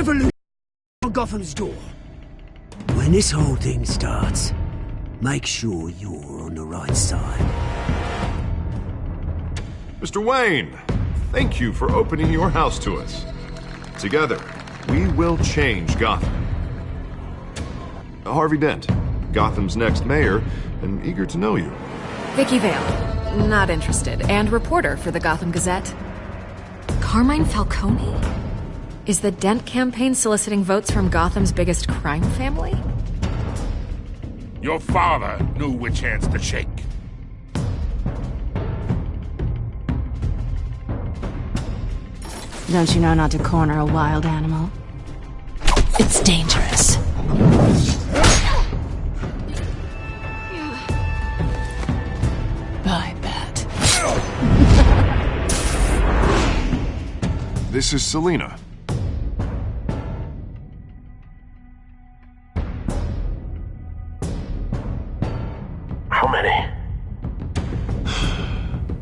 revolution on Gotham's door. When this whole thing starts, make sure you're on the right side. Mr. Wayne, thank you for opening your house to us. Together, we will change Gotham. Harvey Dent, Gotham's next mayor, and eager to know you. Vicky Vale, not interested, and reporter for the Gotham Gazette. Carmine Falcone? Is the Dent campaign soliciting votes from Gotham's biggest crime family? Your father knew which hands to shake. Don't you know not to corner a wild animal? It's dangerous. I bet. This is Selina. How many?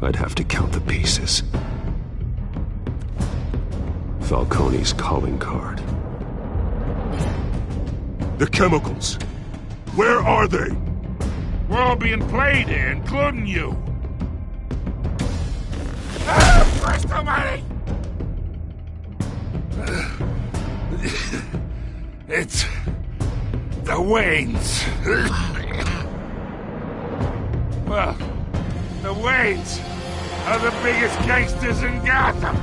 I'd have to count the pieces. Falcone's calling card. The chemicals. Where are they? We're all being played here, including you. Christ almighty! It's the Waynes. Well, the Waynes are the biggest gangsters in Gotham.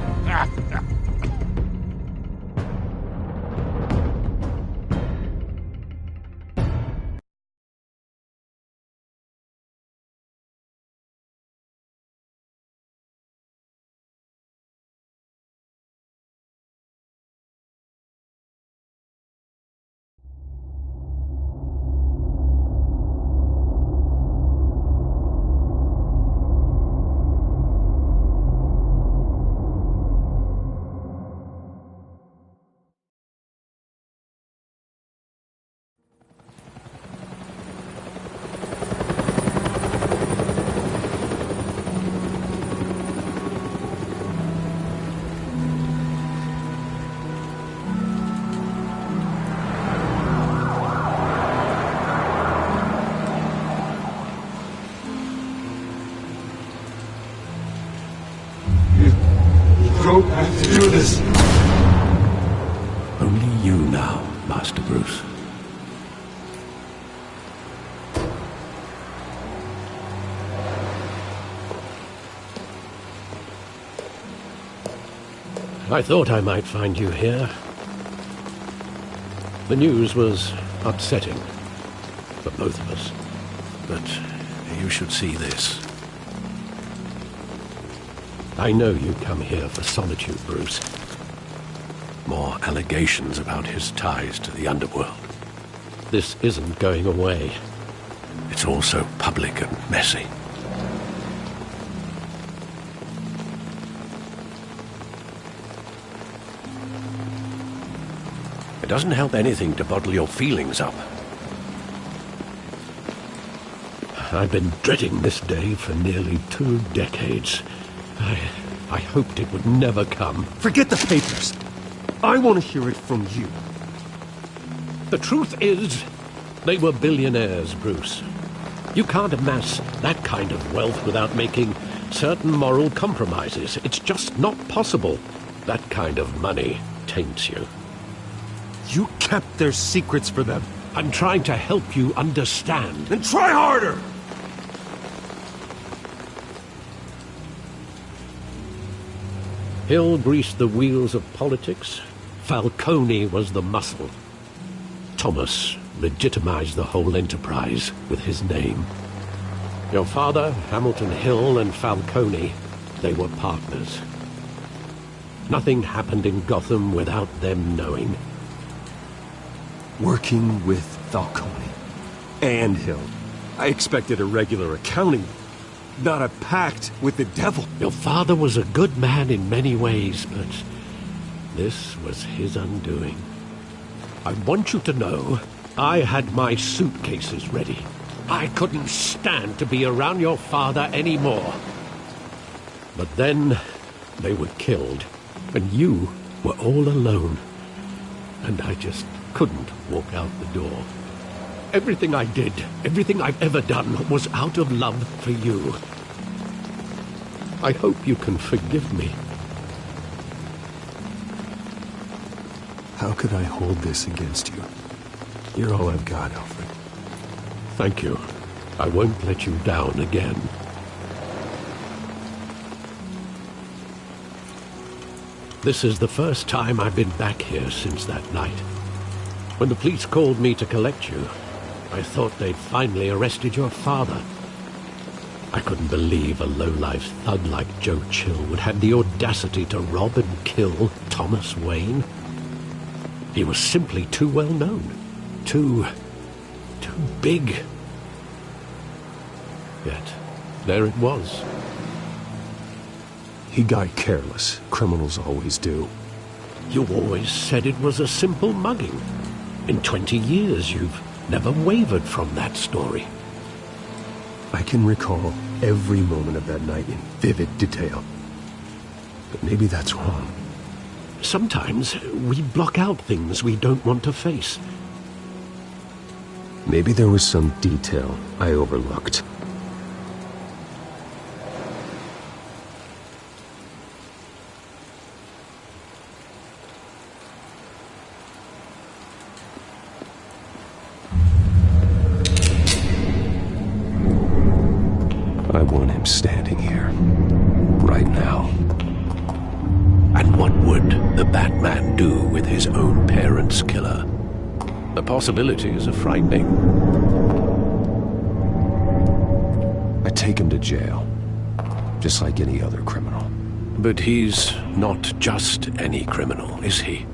Don't have to do this. Only you now, Master Bruce. I thought I might find you here. The news was upsetting for both of us. But you should see this. I know you come here for solitude, Bruce. More allegations about his ties to the underworld. This isn't going away. It's all so public and messy. It doesn't help anything to bottle your feelings up. I've been dreading this day for nearly 2 decades. I hoped it would never come. Forget the papers. I want to hear it from you. The truth is, they were billionaires, Bruce. You can't amass that kind of wealth without making certain moral compromises. It's just not possible. That kind of money taints you. You kept their secrets for them. I'm trying to help you understand. Then try harder! Hill greased the wheels of politics. Falcone was the muscle. Thomas legitimized the whole enterprise with his name. Your father, Hamilton Hill, and Falcone, they were partners. Nothing happened in Gotham without them knowing. Working with Falcone and Hill. I expected a regular accounting, not a pact with the devil. Your father was a good man in many ways, but this was his undoing. I want you to know, I had my suitcases ready. I couldn't stand to be around your father anymore. But then, they were killed, and you were all alone. and I just couldn't walk out the door. Everything I did, everything I've ever done, was out of love for you. I hope you can forgive me. How could I hold this against you? You're all I've got, Alfred. Thank you. I won't let you down again. This is the first time I've been back here since that night. When the police called me to collect you, I thought they'd finally arrested your father. I couldn't believe a low-life thug like Joe Chill would have the audacity to rob and kill Thomas Wayne. He was simply too well known. Too big. Yet, there it was. He got careless. Criminals always do. You always said it was a simple mugging. In 20 years, you've never wavered from that story. I can recall every moment of that night in vivid detail. But maybe that's wrong. Sometimes we block out things we don't want to face. Maybe there was some detail I overlooked. I want him standing here, right now. And what would the Batman do with his own parents' killer? The possibilities are frightening. I take him to jail, just like any other criminal. But he's not just any criminal, is he?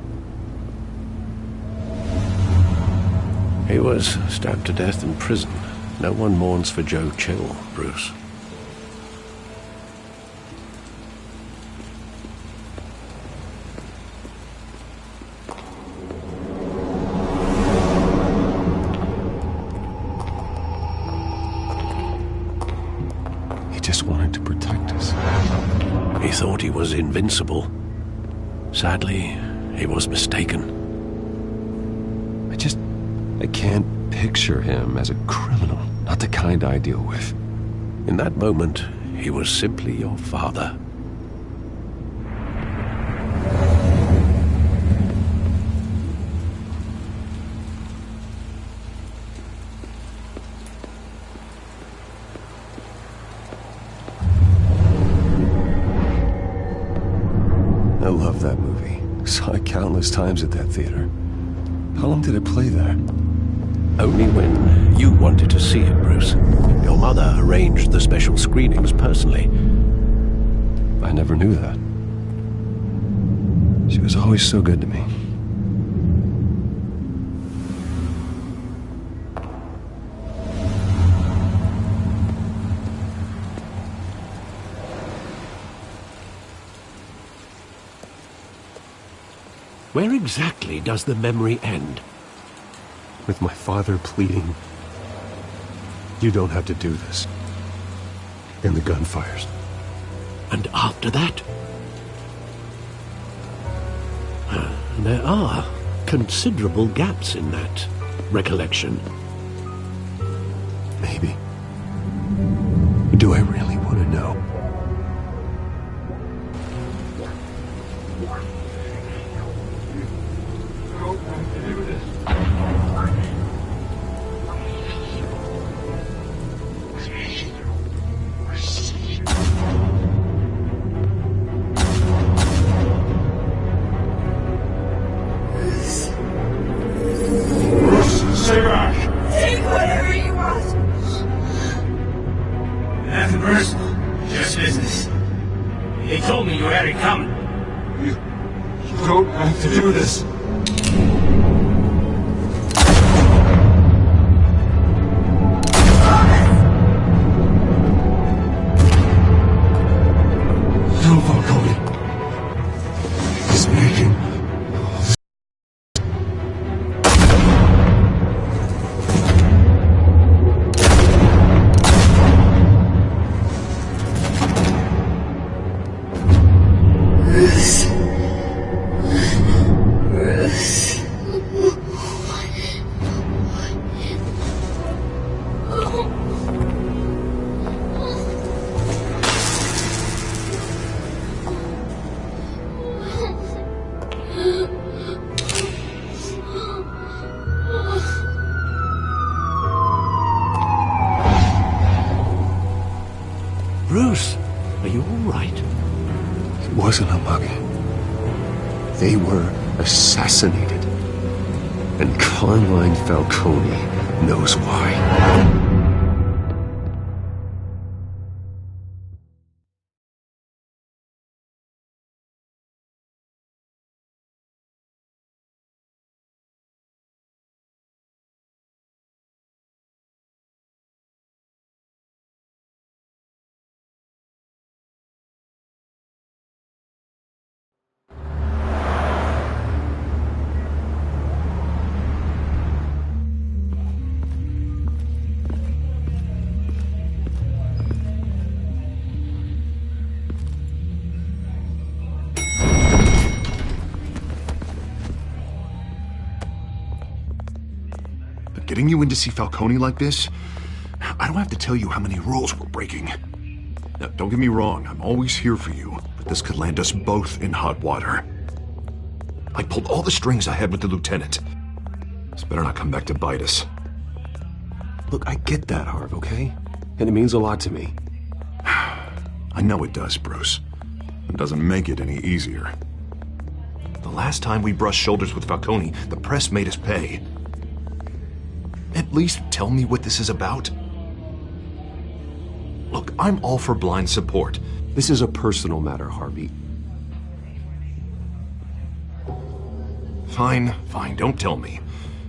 He was stabbed to death in prison. No one mourns for Joe Chill, Bruce. Just wanted to protect us. He thought he was invincible. Sadly, he was mistaken. I can't picture him as a criminal. Not the kind I deal with. In that moment, he was simply your father. I love that movie. Saw it countless times at that theater. How long did it play there? Only when you wanted to see it, Bruce. Your mother arranged the special screenings personally. I never knew that. She was always so good to me. Where exactly does the memory end? With my father pleading, "You don't have to do this." And the gunfires. And after that? There are considerable gaps in that recollection. Maybe. Do I really want to know? Take whatever you want. Nothing personal, just business. They told me you had it coming. You don't have to do this. No, Falcone. He's making Bruce, are you all right? It wasn't a mug. They were assassinated. And Carmine Falcone knows why. Getting you in to see Falcone like this? I don't have to tell you how many rules we're breaking. Now, don't get me wrong, I'm always here for you, but this could land us both in hot water. I pulled all the strings I had with the lieutenant. This better not come back to bite us. Look, I get that, Harv, okay? And it means a lot to me. I know it does, Bruce. It doesn't make it any easier. The last time we brushed shoulders with Falcone, the press made us pay. At least tell me what this is about. Look, I'm all for blind support. This is a personal matter, Harvey. Fine, don't tell me.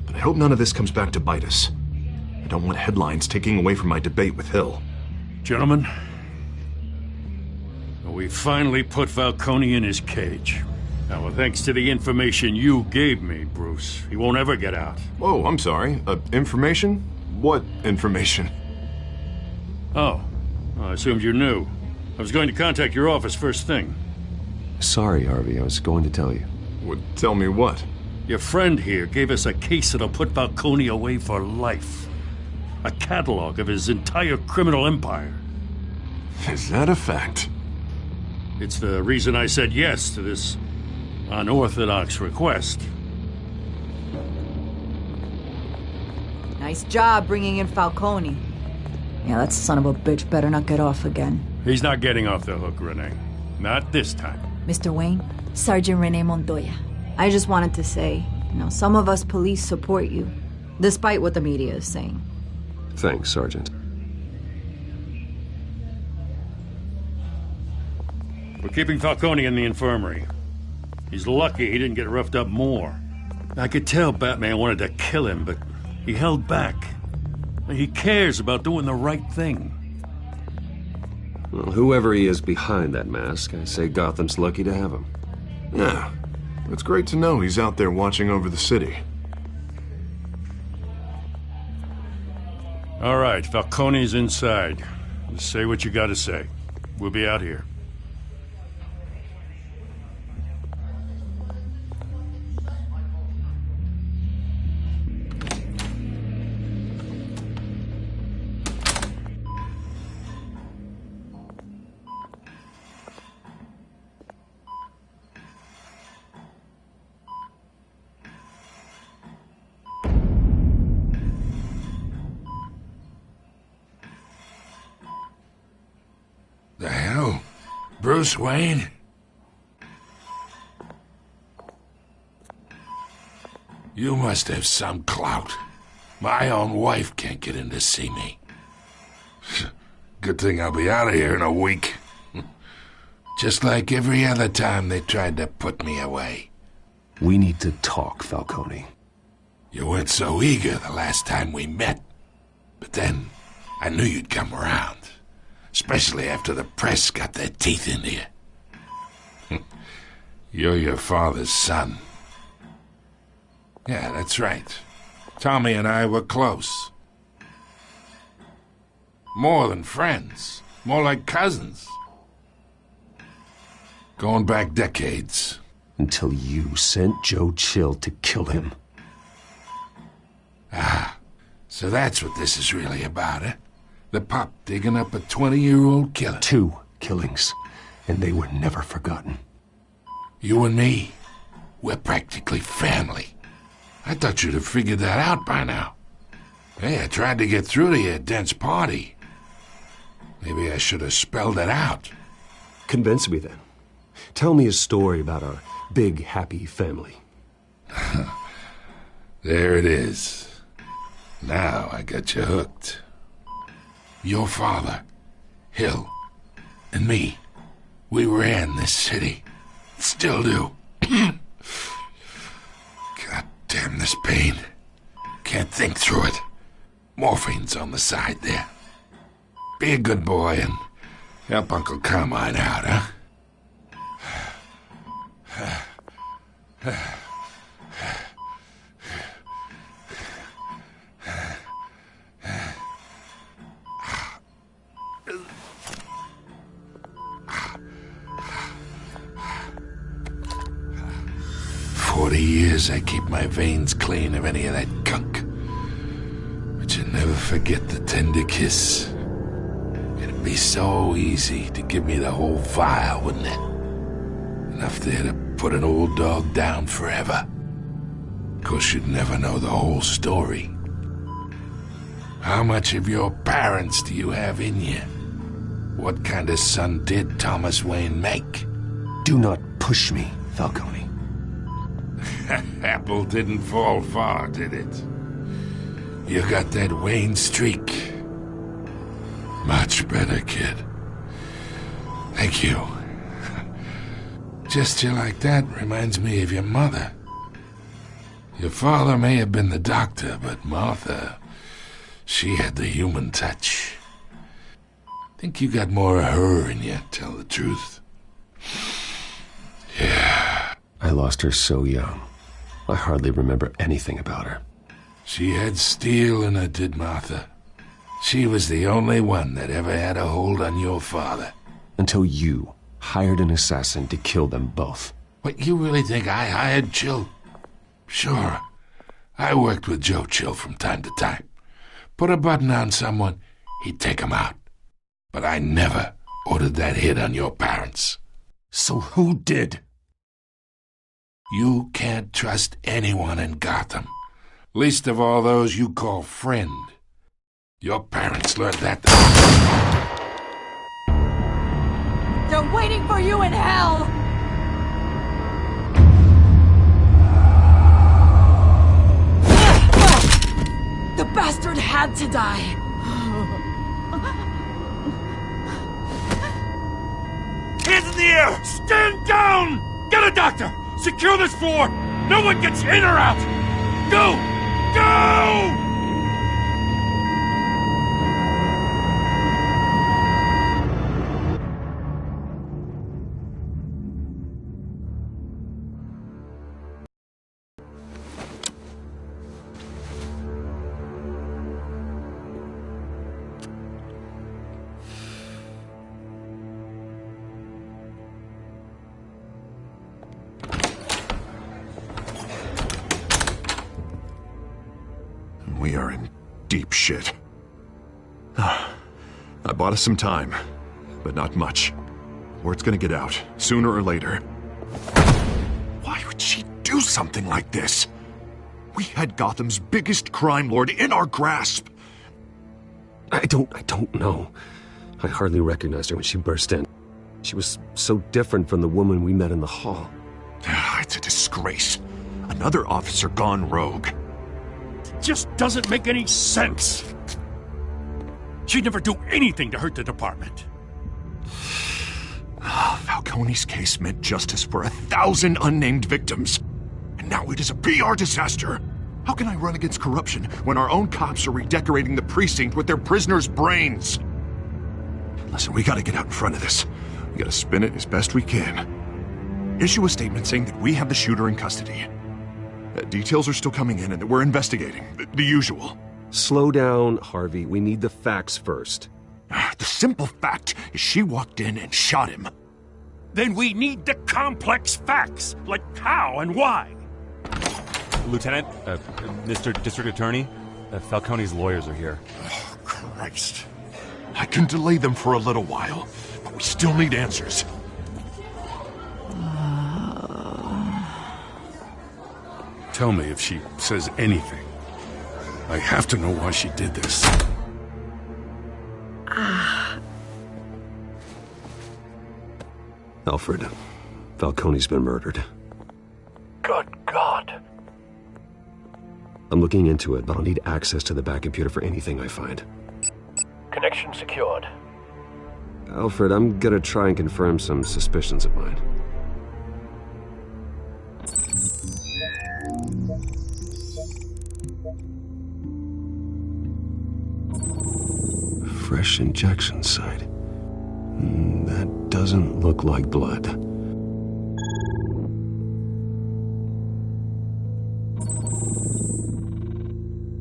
But I hope none of this comes back to bite us. I don't want headlines taking away from my debate with Hill. Gentlemen, we finally put Falcone in his cage. Now, thanks to the information you gave me, Bruce, he won't ever get out. Oh, I'm sorry. Information? What information? Oh, I assumed you knew. I was going to contact your office first thing. Sorry, Harvey, I was going to tell you. Would tell me what? Your friend here gave us a case that'll put Falcone away for life. A catalog of his entire criminal empire. Is that a fact? It's the reason I said yes to this unorthodox request. Nice job bringing in Falcone. Yeah, that son of a bitch better not get off again. He's not getting off the hook, Renee. Not this time. Mr. Wayne, Sergeant Renee Montoya. I just wanted to say, some of us police support you, despite what the media is saying. Thanks, Sergeant. We're keeping Falcone in the infirmary. He's lucky he didn't get roughed up more. I could tell Batman wanted to kill him, but he held back. He cares about doing the right thing. Well, whoever he is behind that mask, I say Gotham's lucky to have him. Yeah, it's great to know he's out there watching over the city. All right, Falcone's inside. Just say what you gotta say. We'll be out here. The hell? Bruce Wayne? You must have some clout. My own wife can't get in to see me. Good thing I'll be out of here in a week. Just like every other time they tried to put me away. We need to talk, Falcone. You weren't so eager the last time we met. But then, I knew you'd come around. Especially after the press got their teeth into you. You're your father's son. Yeah, that's right. Tommy and I were close. More than friends. More like cousins. Going back decades. Until you sent Joe Chill to kill him. Ah, so that's what this is really about, eh? The pup digging up a 20-year-old killer. 2 killings, and they were never forgotten. You and me, we're practically family. I thought you'd have figured that out by now. Hey, I tried to get through to your dense party. Maybe I should have spelled it out. Convince me then. Tell me a story about our big, happy family. There it is. Now I got you hooked. Your father, Hill, and me, we ran this city. Still do. God damn this pain. Can't think through it. Morphine's on the side there. Be a good boy and help Uncle Carmine out, huh? 40 years I keep my veins clean of any of that gunk. But you never forget the tender kiss. It'd be so easy to give me the whole vial, wouldn't it? Enough there to put an old dog down forever. Of course, you'd never know the whole story. How much of your parents do you have in you? What kind of son did Thomas Wayne make? Do not push me, Falcone. Apple didn't fall far, did it? You got that Wayne streak. Much better, kid. Thank you. Gesture like that reminds me of your mother. Your father may have been the doctor, but Martha, she had the human touch. Think you got more of her in you, tell the truth. Yeah. I lost her so young. I hardly remember anything about her. She had steel in her, did Martha. She was the only one that ever had a hold on your father. Until you hired an assassin to kill them both. What, you really think I hired Chill? Sure. I worked with Joe Chill from time to time. Put a button on someone, he'd take him out. But I never ordered that hit on your parents. So who did? You can't trust anyone in Gotham. Least of all those you call friend. Your parents learned that. They're waiting for you in hell! The bastard had to die. Hands in the air! Stand down! Get a doctor! Secure this floor! No one gets in or out! Go! Go! We are in deep shit. I bought us some time, but not much. Word's gonna get out, sooner or later. Why would she do something like this? We had Gotham's biggest crime lord in our grasp. I don't know. I hardly recognized her when she burst in. She was so different from the woman we met in the hall. It's a disgrace. Another officer gone rogue. Just doesn't make any sense. She'd never do anything to hurt the department. Falcone's case meant justice for 1,000 unnamed victims. And now it is a PR disaster. How can I run against corruption when our own cops are redecorating the precinct with their prisoners' brains? Listen, we gotta get out in front of this. We gotta spin it as best we can. Issue a statement saying that we have the shooter in custody. Details are still coming in and that we're investigating. The usual. Slow down, Harvey. We need the facts first. The simple fact is she walked in and shot him. Then we need the complex facts, like how and why. Lieutenant, Mr. District Attorney, Falcone's lawyers are here. Oh, Christ. I can delay them for a little while, but we still need answers. Tell me if she says anything. I have to know why she did this. Alfred, Falcone's been murdered. Good God. I'm looking into it, but I'll need access to the back computer for anything I find. Connection secured. Alfred, I'm gonna try and confirm some suspicions of mine. Fresh injection site. That doesn't look like blood.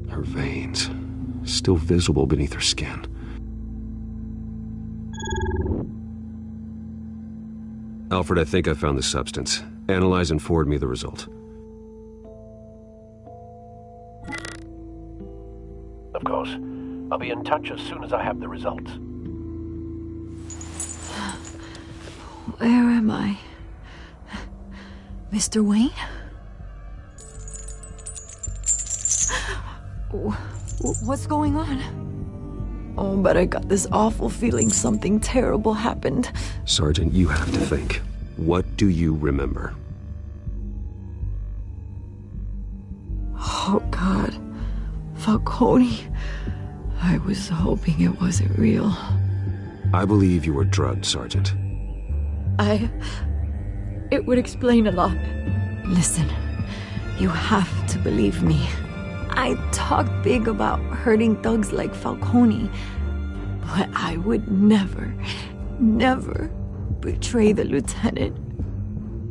Her veins, still visible beneath her skin. Alfred, I think I found the substance. Analyze and forward me the result. Of course. I'll be in touch as soon as I have the results. Where am I? Mr. Wayne? What's going on? Oh, but I got this awful feeling something terrible happened. Sergeant, you have to think. What do you remember? Oh, God. Falcone. I was hoping it wasn't real. I believe you were drugged, Sergeant. It would explain a lot. Listen, you have to believe me. I talk big about hurting thugs like Falcone, but I would never betray the lieutenant.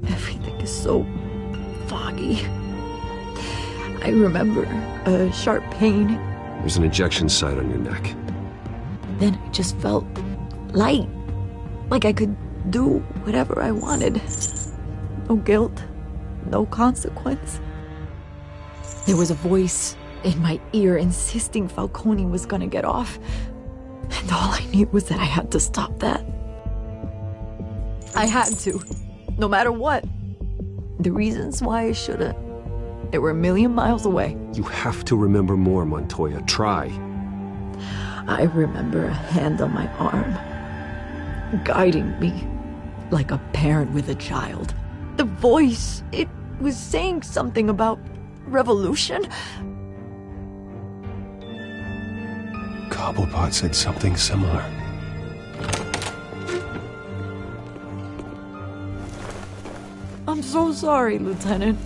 Everything is so foggy. I remember a sharp pain. There's an injection site on your neck. Then I just felt light, like I could do whatever I wanted. No guilt, no consequence. There was a voice in my ear insisting Falcone was gonna get off. And all I knew was that I had to stop that. I had to, no matter what. The reasons why I shouldn't, they were a million miles away. You have to remember more, Montoya. Try. I remember a hand on my arm, guiding me like a parent with a child. The voice, it was saying something about revolution. Cobblepot said something similar. I'm so sorry, Lieutenant.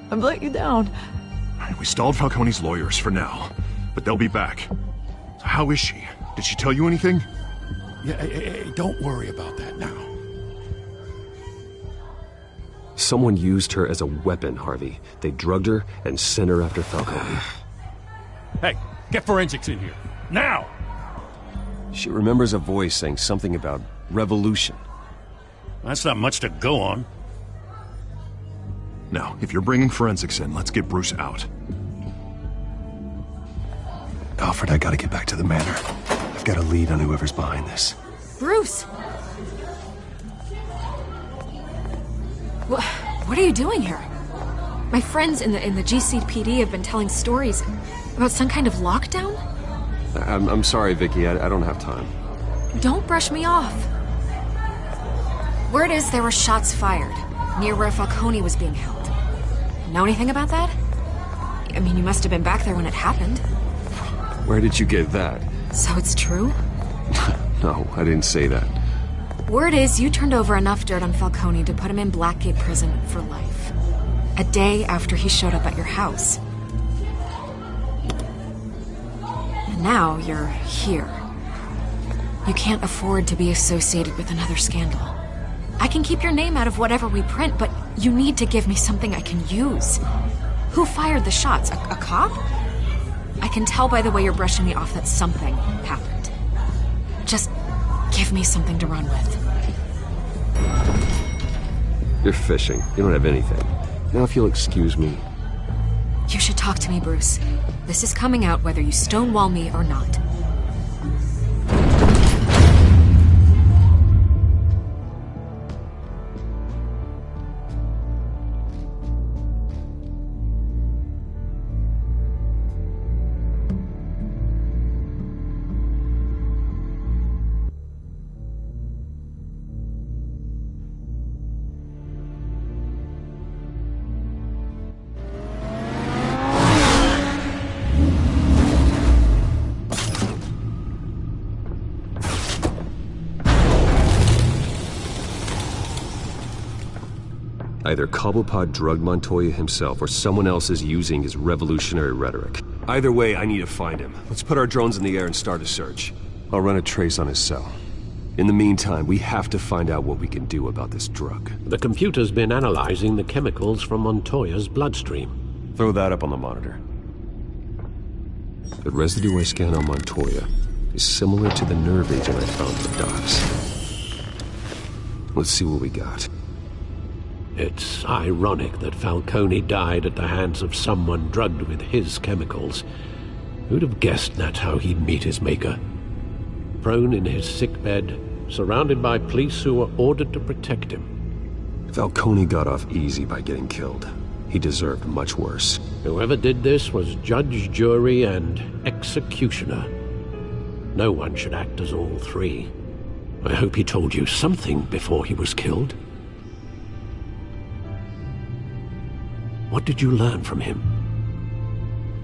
I've let you down. We stalled Falcone's lawyers for now, but they'll be back. How is she? Did she tell you anything? Yeah, hey, don't worry about that now. Someone used her as a weapon, Harvey. They drugged her and sent her after Falcone. Hey, get forensics in here. Now! She remembers a voice saying something about revolution. That's not much to go on. Now, if you're bringing forensics in, let's get Bruce out. Alfred, I gotta get back to the manor. I've got a lead on whoever's behind this. Bruce! What are you doing here? My friends in the GCPD have been telling stories about some kind of lockdown? I'm sorry, Vicky. I don't have time. Don't brush me off. Word is there were shots fired near where Falcone was being held. Know anything about that? I mean, you must have been back there when it happened. Where did you get that? So it's true? No, I didn't say that. Word is you turned over enough dirt on Falcone to put him in Blackgate Prison for life. A day after he showed up at your house. And now you're here. You can't afford to be associated with another scandal. I can keep your name out of whatever we print, but you need to give me something I can use. Who fired the shots? A cop? I can tell by the way you're brushing me off that something happened. Just give me something to run with. You're fishing. You don't have anything. Now if you'll excuse me. You should talk to me, Bruce. This is coming out whether you stonewall me or not. Either Cobblepot drugged Montoya himself or someone else is using his revolutionary rhetoric. Either way, I need to find him. Let's put our drones in the air and start a search. I'll run a trace on his cell. In the meantime, we have to find out what we can do about this drug. The computer's been analyzing the chemicals from Montoya's bloodstream. Throw that up on the monitor. The residue I scanned on Montoya is similar to the nerve agent I found at the docks. Let's see what we got. It's ironic that Falcone died at the hands of someone drugged with his chemicals. Who'd have guessed that's how he'd meet his maker? Prone in his sickbed, surrounded by police who were ordered to protect him. Falcone got off easy by getting killed. He deserved much worse. Whoever did this was judge, jury, and executioner. No one should act as all three. I hope he told you something before he was killed. What did you learn from him?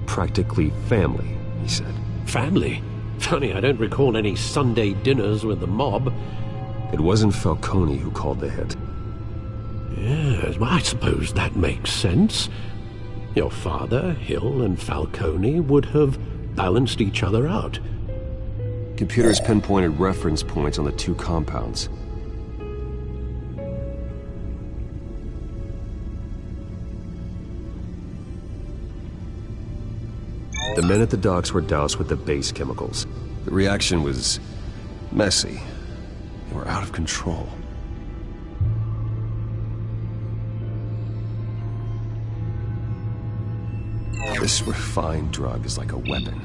Practically family, he said. Family? Funny, I don't recall any Sunday dinners with the mob. It wasn't Falcone who called the hit. Yes, well, I suppose that makes sense. Your father, Hill, and Falcone would have balanced each other out. Computers pinpointed reference points on the two compounds. The men at the docks were doused with the base chemicals. The reaction was messy. They were out of control. This refined drug is like a weapon.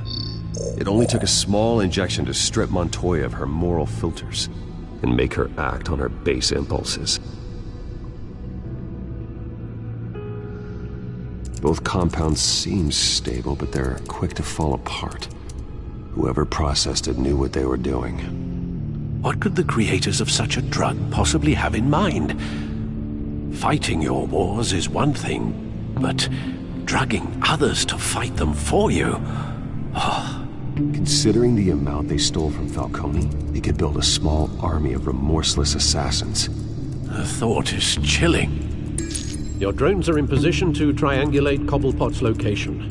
It only took a small injection to strip Montoya of her moral filters and make her act on her base impulses. Both compounds seem stable, but they're quick to fall apart. Whoever processed it knew what they were doing. What could the creators of such a drug possibly have in mind? Fighting your wars is one thing, but drugging others to fight them for you? Oh. Considering the amount they stole from Falcone, they could build a small army of remorseless assassins. The thought is chilling. Your drones are in position to triangulate Cobblepot's location.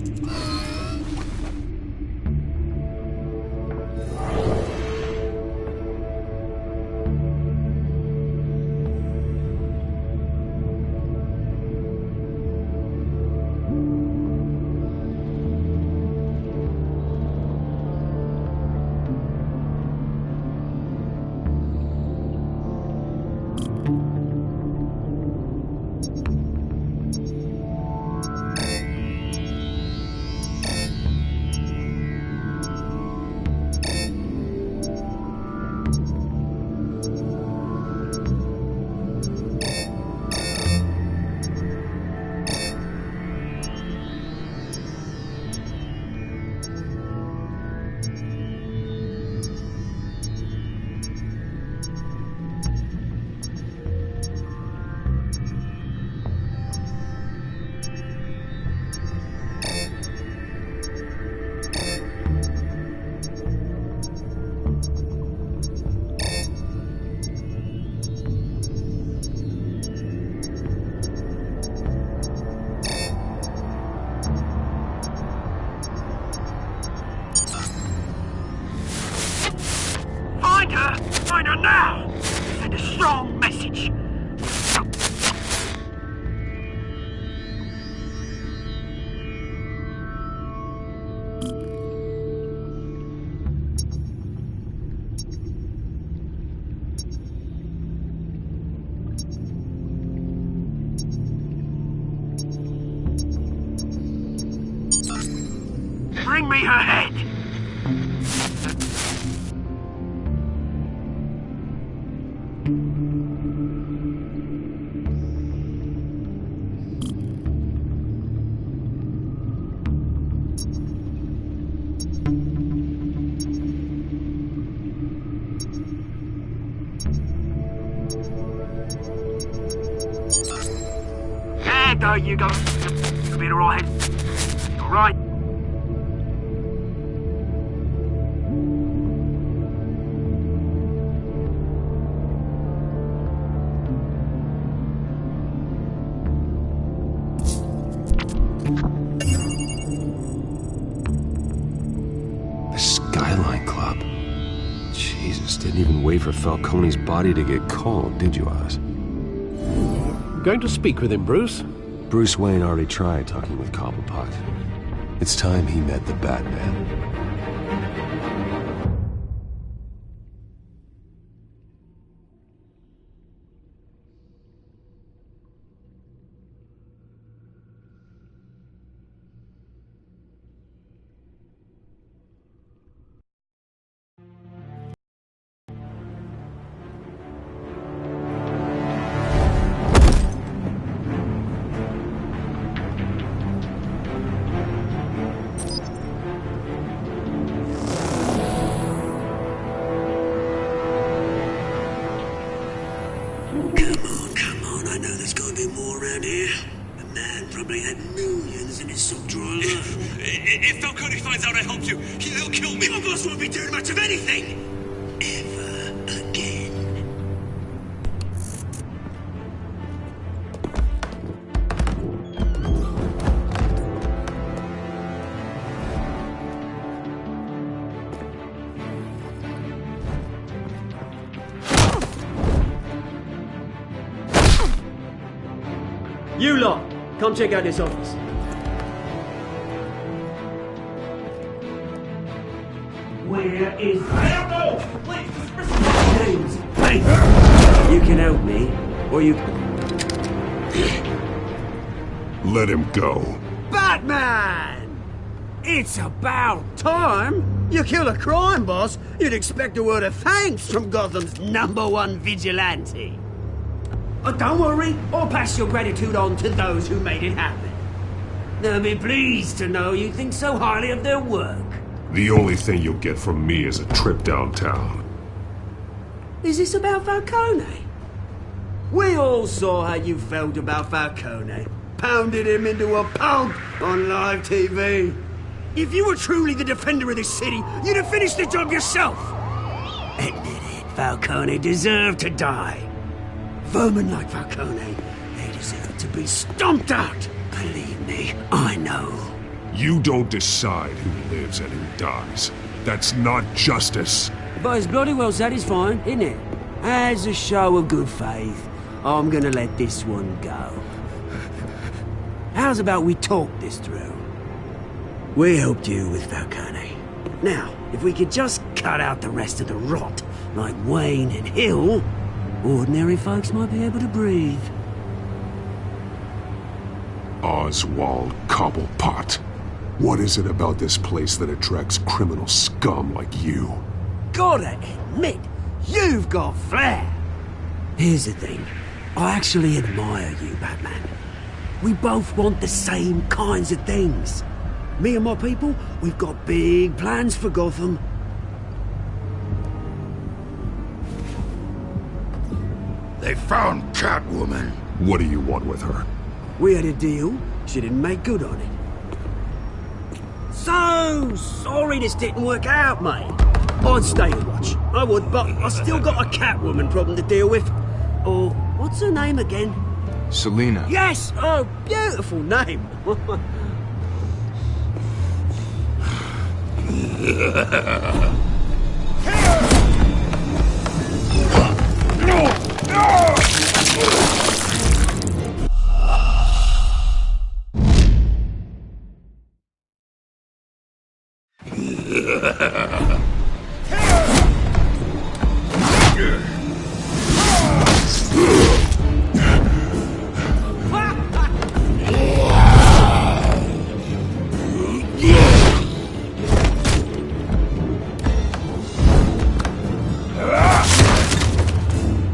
Find her now! Send a strong message! Bring me her head! There you go. You'll be alright. Alright. Jesus, didn't even wait for Falcone's body to get cold, did you, Oz? Going to speak with him, Bruce? Bruce Wayne already tried talking with Cobblepot. It's time he met the Batman. Come on, I know there's gonna be more around here. The man probably had millions in his sock drawer. If Falcone finds out I helped you, he'll kill me. Your boss won't be doing much of anything! Ever again. You lot, come check out this office. Where is... I don't know! Please, James, hey! You can help me, or you... Let him go. Batman! It's about time! You kill a crime boss, you'd expect a word of thanks from Gotham's #1 vigilante. Oh, don't worry, I'll pass your gratitude on to those who made it happen. They'll be pleased to know you think so highly of their work. The only thing you'll get from me is a trip downtown. Is this about Falcone? We all saw how you felt about Falcone. Pounded him into a pulp on live TV. If you were truly the defender of this city, you'd have finished the job yourself. Admit it, Falcone deserved to die. Vermin like Falcone, they deserve to be stomped out. Believe me, I know. You don't decide who lives and who dies. That's not justice. But it's bloody well satisfying, isn't it? As a show of good faith, I'm gonna let this one go. How's about we talk this through? We helped you with Falcone. Now, if we could just cut out the rest of the rot, like Wayne and Hill, ordinary folks might be able to breathe. Oswald Cobblepot. What is it about this place that attracts criminal scum like you? Gotta admit, you've got flair. Here's the thing. I actually admire you, Batman. We both want the same kinds of things. Me and my people, we've got big plans for Gotham. They found Catwoman. What do you want with her? We had a deal. She didn't make good on it. So sorry this didn't work out, mate. I'd stay and watch. I would, but I still got a Catwoman problem to deal with. Or, what's her name again? Selina. Yes! Oh, beautiful name.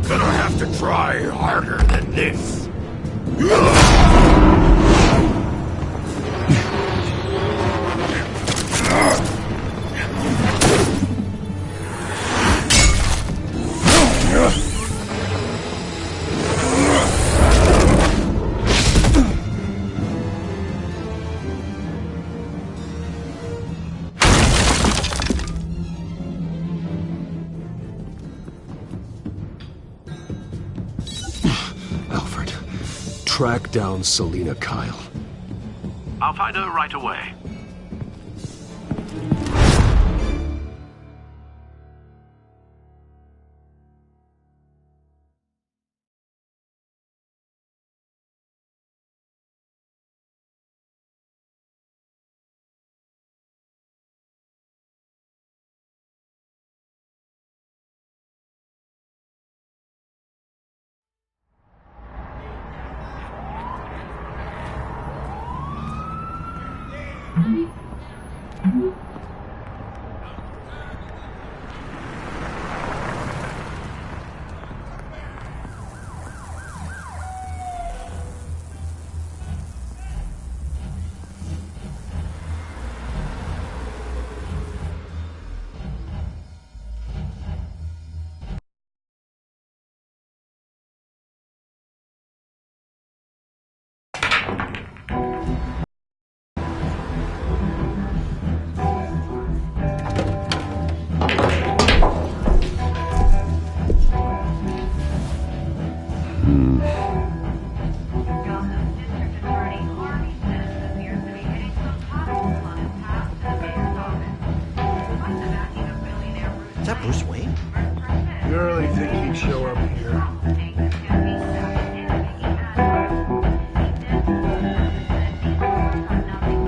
Gonna have to try harder than this. Alfred, track down Selina Kyle. I'll find her right away. Is that Bruce Wayne? You really think he'd show up here?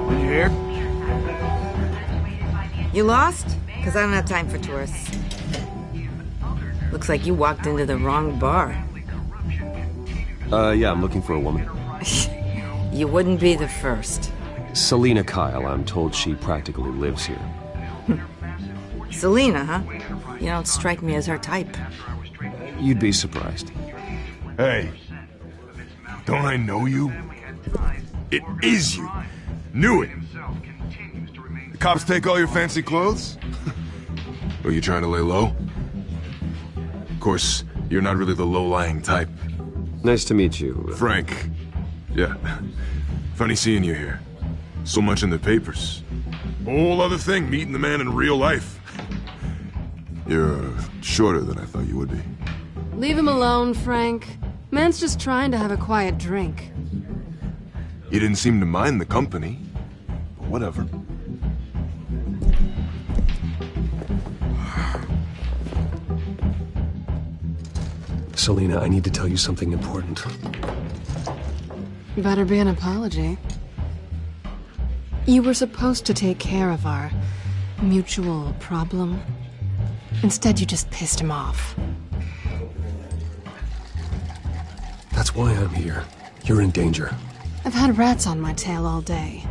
Did you hear? You lost? Because I don't have time for tourists. Looks like you walked into the wrong bar. Yeah, I'm looking for a woman. You wouldn't be the first. Selina Kyle, I'm told she practically lives here. Selina, huh? You don't strike me as her type. You'd be surprised. Hey, don't I know you? It is you. Knew it. The cops take all your fancy clothes? Are you trying to lay low? Of course, you're not really the low-lying type. Nice to meet you. Frank. Yeah. Funny seeing you here. So much in the papers. Whole other thing, meeting the man in real life. You're shorter than I thought you would be. Leave him alone, Frank. Man's just trying to have a quiet drink. You didn't seem to mind the company. But whatever. Selina, I need to tell you something important. Better be an apology. You were supposed to take care of our mutual problem. Instead, you just pissed him off. That's why I'm here. You're in danger. I've had rats on my tail all day.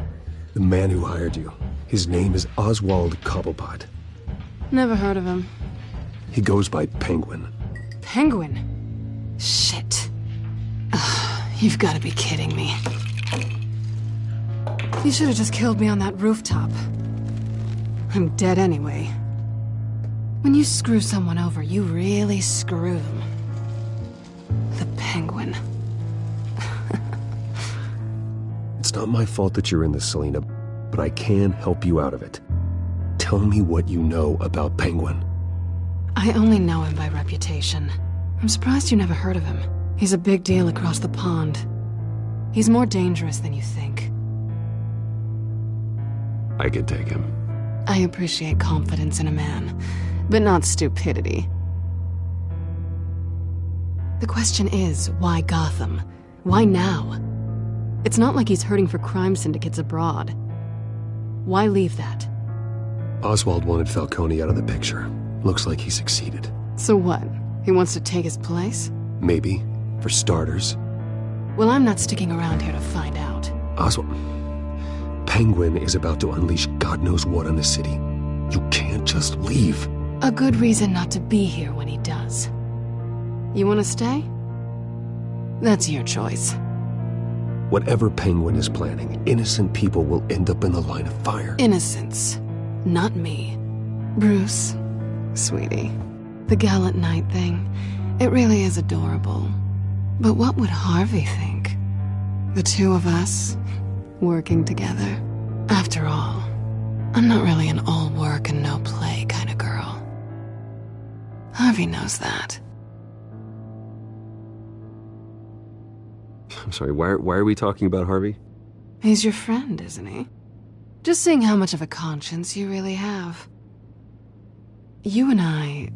The man who hired you, his name is Oswald Cobblepot. Never heard of him. He goes by Penguin. Penguin? Shit. Ugh, you've got to be kidding me. You should have just killed me on that rooftop. I'm dead anyway. When you screw someone over, you really screw them. The Penguin. It's not my fault that you're in this, Selina, but I can help you out of it. Tell me what you know about Penguin. I only know him by reputation. I'm surprised you never heard of him. He's a big deal across the pond. He's more dangerous than you think. I could take him. I appreciate confidence in a man, but not stupidity. The question is, why Gotham? Why now? It's not like he's hurting for crime syndicates abroad. Why leave that? Oswald wanted Falcone out of the picture. Looks like he succeeded. So what? He wants to take his place? Maybe. For starters. Well, I'm not sticking around here to find out. Oswald... Penguin is about to unleash God knows what on the city. You can't just leave. A good reason not to be here when he does. You want to stay? That's your choice. Whatever Penguin is planning, innocent people will end up in the line of fire. Innocence. Not me. Bruce, sweetie, the gallant knight thing, it really is adorable. But what would Harvey think? The two of us, working together. After all, I'm not really an all work and no play kind of girl. Harvey knows that. I'm sorry, why are we talking about Harvey? He's your friend, isn't he? Just seeing how much of a conscience you really have. You and I...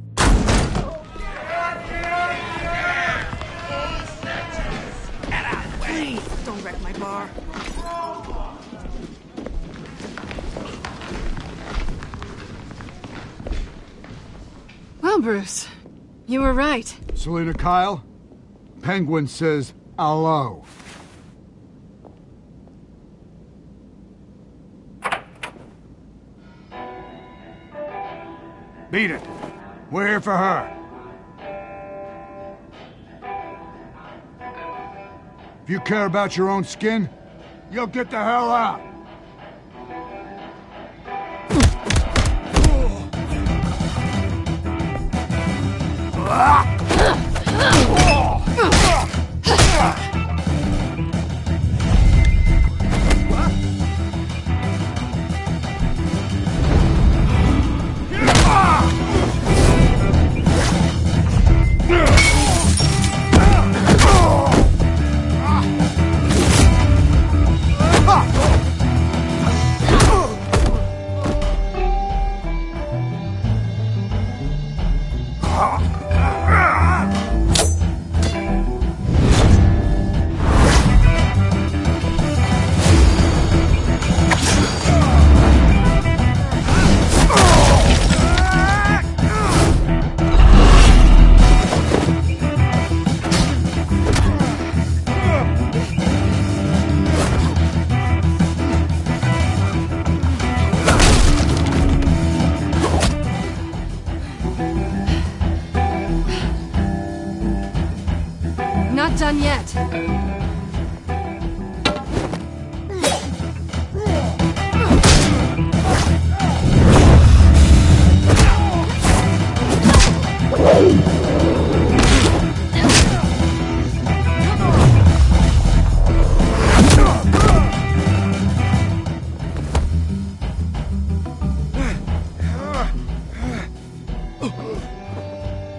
Please, don't wreck my bar. Well, Bruce, you were right. Selina Kyle, Penguin says hello. Beat it. We're here for her. If you care about your own skin, you'll get the hell out. Not done yet.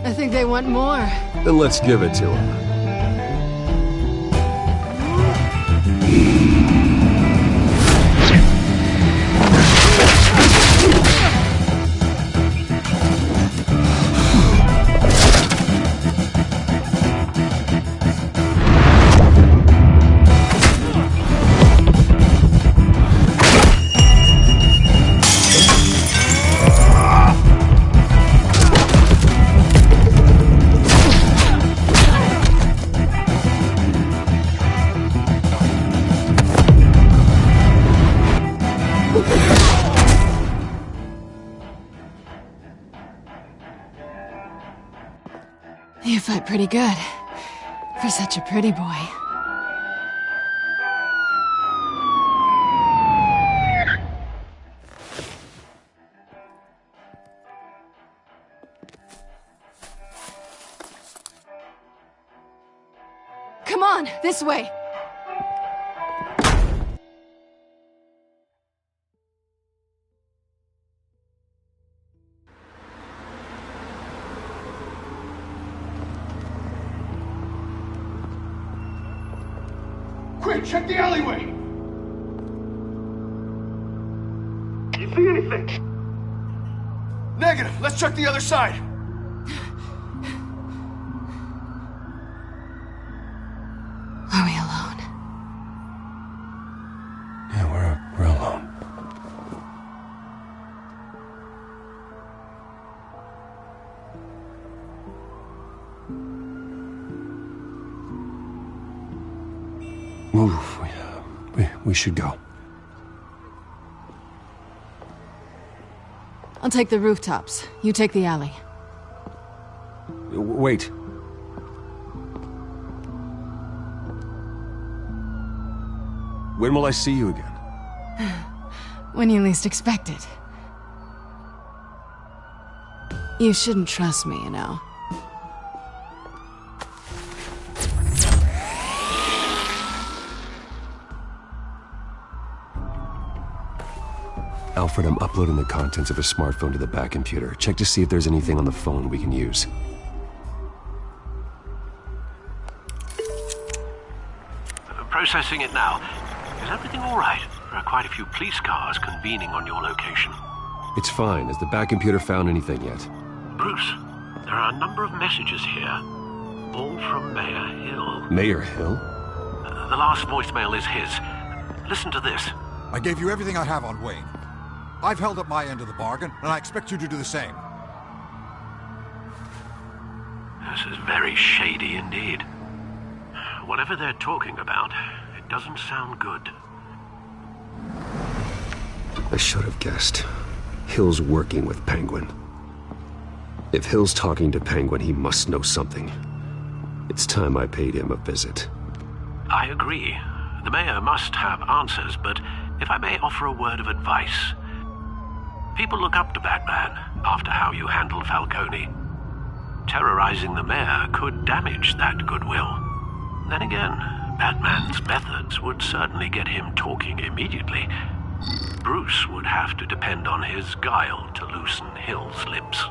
I think they want more. Then let's give it to them. You fight pretty good. For such a pretty boy. Come on, this way! Quick, check the alleyway! You see anything? Negative. Let's check the other side. Are we alone? Yeah, we're alone. Move. We should go. I'll take the rooftops. You take the alley. Wait. When will I see you again? When you least expect it. You shouldn't trust me, you know. Alfred, I'm uploading the contents of a smartphone to the back computer. Check to see if there's anything on the phone we can use. Processing it now. Is everything all right? There are quite a few police cars convening on your location. It's fine. Has the back computer found anything yet? Bruce, there are a number of messages here. All from Mayor Hill. Mayor Hill? The last voicemail is his. Listen to this. I gave you everything I have on Wayne. I've held up my end of the bargain, and I expect you to do the same. This is very shady indeed. Whatever they're talking about, it doesn't sound good. I should have guessed. Hill's working with Penguin. If Hill's talking to Penguin, he must know something. It's time I paid him a visit. I agree. The mayor must have answers, but if I may offer a word of advice. People look up to Batman after how you handled Falcone. Terrorizing the mayor could damage that goodwill. Then again, Batman's methods would certainly get him talking immediately. Bruce would have to depend on his guile to loosen Hill's lips.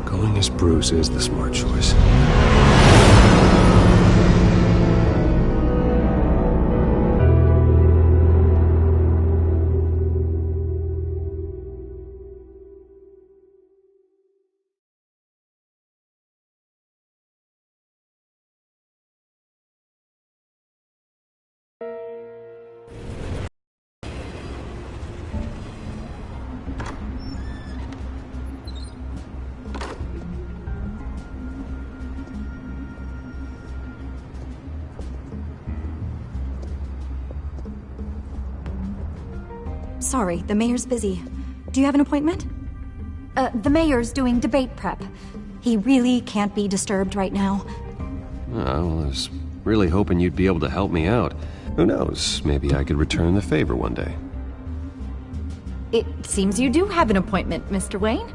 Going as Bruce is the smart choice. Sorry, the mayor's busy. Do you have an appointment? The mayor's doing debate prep. He really can't be disturbed right now. Well, I was really hoping you'd be able to help me out. Who knows, maybe I could return the favor one day. It seems you do have an appointment, Mr. Wayne.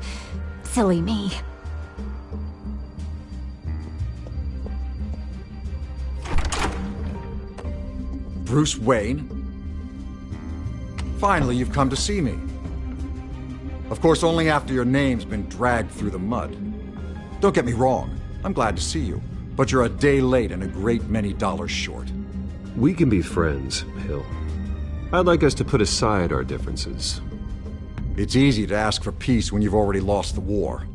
Silly me. Bruce Wayne? Finally, you've come to see me. Of course, only after your name's been dragged through the mud. Don't get me wrong, I'm glad to see you, but you're a day late and a great many dollars short. We can be friends, Hill. I'd like us to put aside our differences. It's easy to ask for peace when you've already lost the war.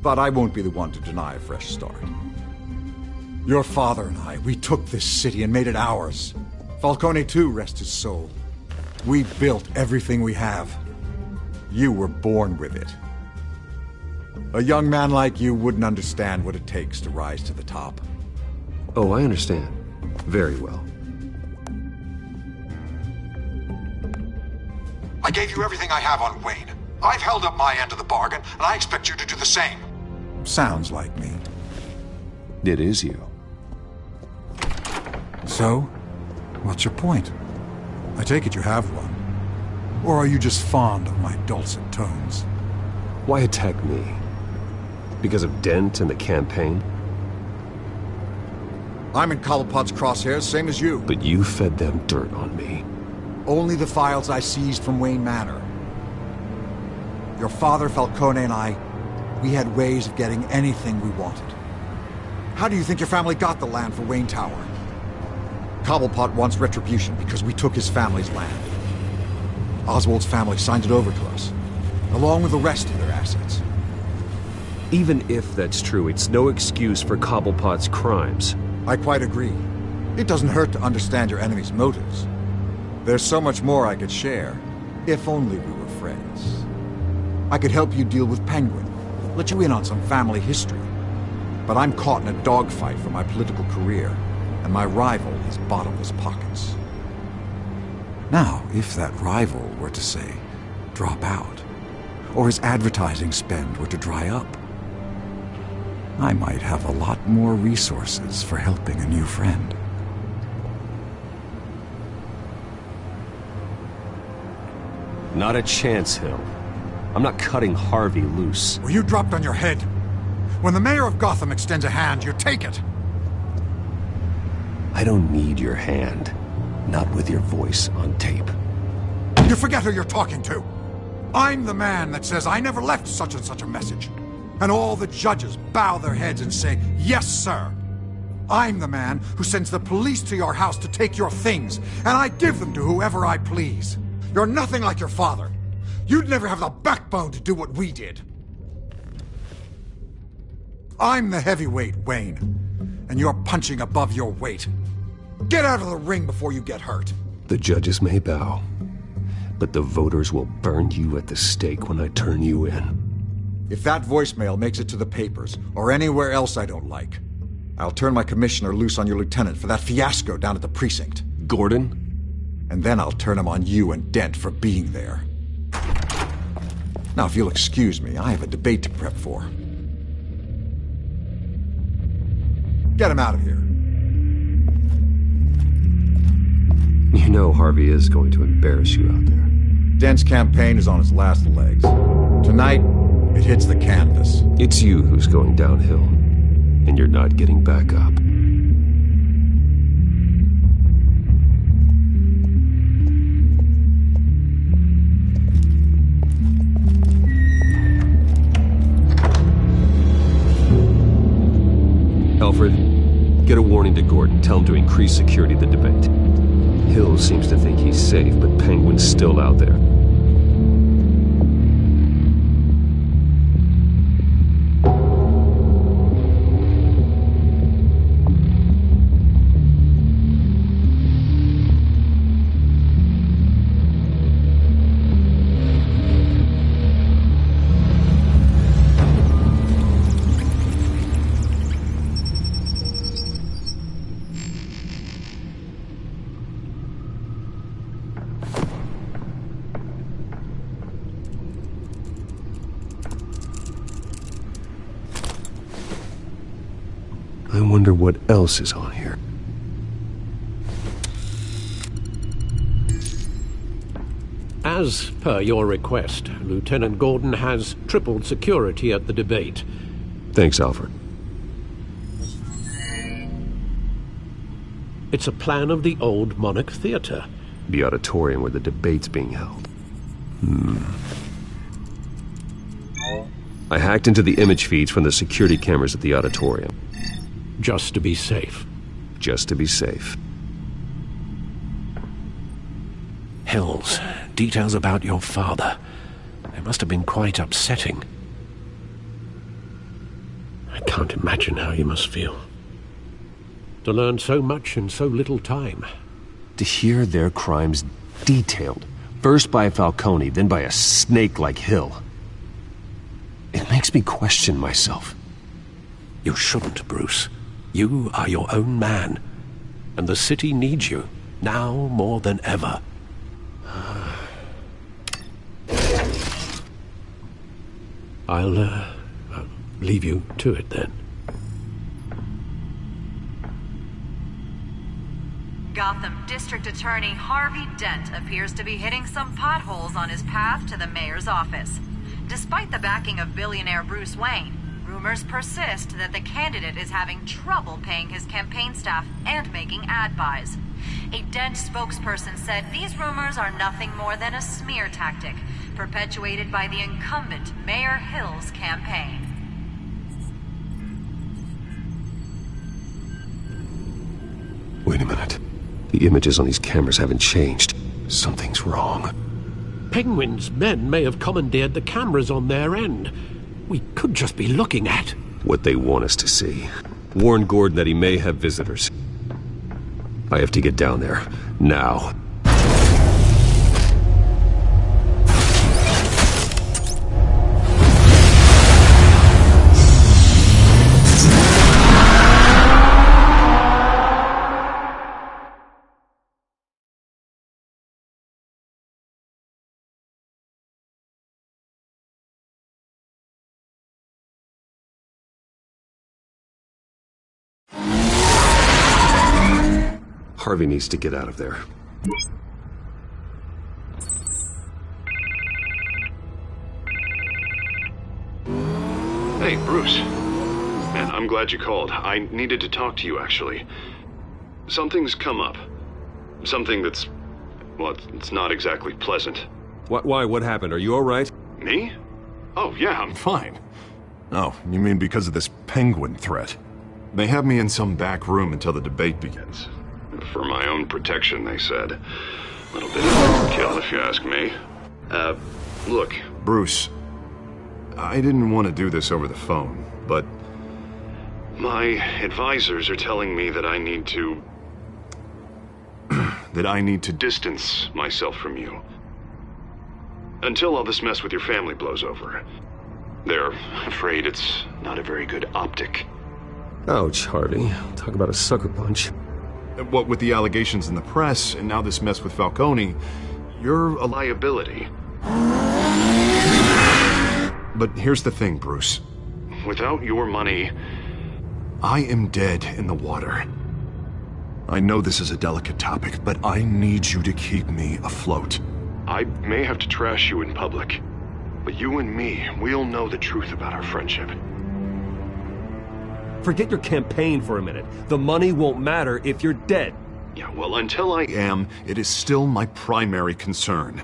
But I won't be the one to deny a fresh start. Your father and I, we took this city and made it ours. Falcone too, rest his soul. We built everything we have. You were born with it. A young man like you wouldn't understand what it takes to rise to the top. Oh, I understand. Very well. I gave you everything I have on Wayne. I've held up my end of the bargain, and I expect you to do the same. Sounds like me. It is you. So, what's your point? I take it you have one. Or are you just fond of my dulcet tones? Why attack me? Because of Dent and the campaign? I'm in Cobblepot's crosshairs, same as you. But you fed them dirt on me. Only the files I seized from Wayne Manor. Your father, Falcone, and I, we had ways of getting anything we wanted. How do you think your family got the land for Wayne Tower? Cobblepot wants retribution because we took his family's land. Oswald's family signed it over to us, along with the rest of their assets. Even if that's true, it's no excuse for Cobblepot's crimes. I quite agree. It doesn't hurt to understand your enemy's motives. There's so much more I could share, if only we were friends. I could help you deal with Penguin, let you in on some family history. But I'm caught in a dogfight for my political career, and my rival has bottomless pockets. Now, if that rival were to, say, drop out, or his advertising spend were to dry up, I might have a lot more resources for helping a new friend. Not a chance, Hill. I'm not cutting Harvey loose. Well, you dropped on your head. When the mayor of Gotham extends a hand, you take it. I don't need your hand. Not with your voice on tape. You forget who you're talking to. I'm the man that says I never left such and such a message. And all the judges bow their heads and say, yes, sir. I'm the man who sends the police to your house to take your things, and I give them to whoever I please. You're nothing like your father. You'd never have the backbone to do what we did. I'm the heavyweight, Wayne, and you're punching above your weight. Get out of the ring before you get hurt. The judges may bow, but the voters will burn you at the stake when I turn you in. If that voicemail makes it to the papers, or anywhere else I don't like, I'll turn my commissioner loose on your lieutenant for that fiasco down at the precinct. Gordon? And then I'll turn him on you and Dent for being there. Now, if you'll excuse me, I have a debate to prep for. Get him out of here. You know Harvey is going to embarrass you out there. Dent's campaign is on its last legs. Tonight, it hits the canvas. It's you who's going downhill, and you're not getting back up. Alfred, get a warning to Gordon. Tell him to increase security at the debate. Hill seems to think he's safe, but Penguin's still out there. I wonder what else is on here. As per your request, Lieutenant Gordon has tripled security at the debate. Thanks, Alfred. It's a plan of the old Monarch Theater. The auditorium where the debate's being held. I hacked into the image feeds from the security cameras at the auditorium. Just to be safe. Just to be safe. Hills, details about your father. They must have been quite upsetting. I can't imagine how you must feel. To learn so much in so little time. To hear their crimes detailed, first by Falcone, then by a snake like Hill. It makes me question myself. You shouldn't, Bruce. You are your own man. And the city needs you, now more than ever. I'll leave you to it then. Gotham District Attorney Harvey Dent appears to be hitting some potholes on his path to the mayor's office. Despite the backing of billionaire Bruce Wayne, rumors persist that the candidate is having trouble paying his campaign staff and making ad buys. A Dent spokesperson said these rumors are nothing more than a smear tactic, perpetuated by the incumbent Mayor Hill's campaign. Wait a minute. The images on these cameras haven't changed. Something's wrong. Penguin's men may have commandeered the cameras on their end. We could just be looking at what they want us to see. Warn Gordon that he may have visitors. I have to get down there. Now. Harvey needs to get out of there. Hey, Bruce. Man, I'm glad you called. I needed to talk to you, actually. Something's come up. Something that's... well, it's not exactly pleasant. Why? What happened? Are you all right? Me? Oh, yeah, I'm fine. Oh, you mean because of this Penguin threat? They have me in some back room until the debate begins. For my own protection, they said. A little bit of overkill, if you ask me. Look, Bruce, I didn't want to do this over the phone, but my advisors are telling me that I need to... that I need to distance myself from you. Until all this mess with your family blows over. They're afraid it's not a very good optic. Ouch, Harvey. Talk about a sucker punch. What with the allegations in the press, and now this mess with Falcone, you're a liability. But here's the thing, Bruce. Without your money, I am dead in the water. I know this is a delicate topic, but I need you to keep me afloat. I may have to trash you in public, but you and me, we'll know the truth about our friendship. Forget your campaign for a minute. The money won't matter if you're dead. Yeah, well, until I am, it is still my primary concern.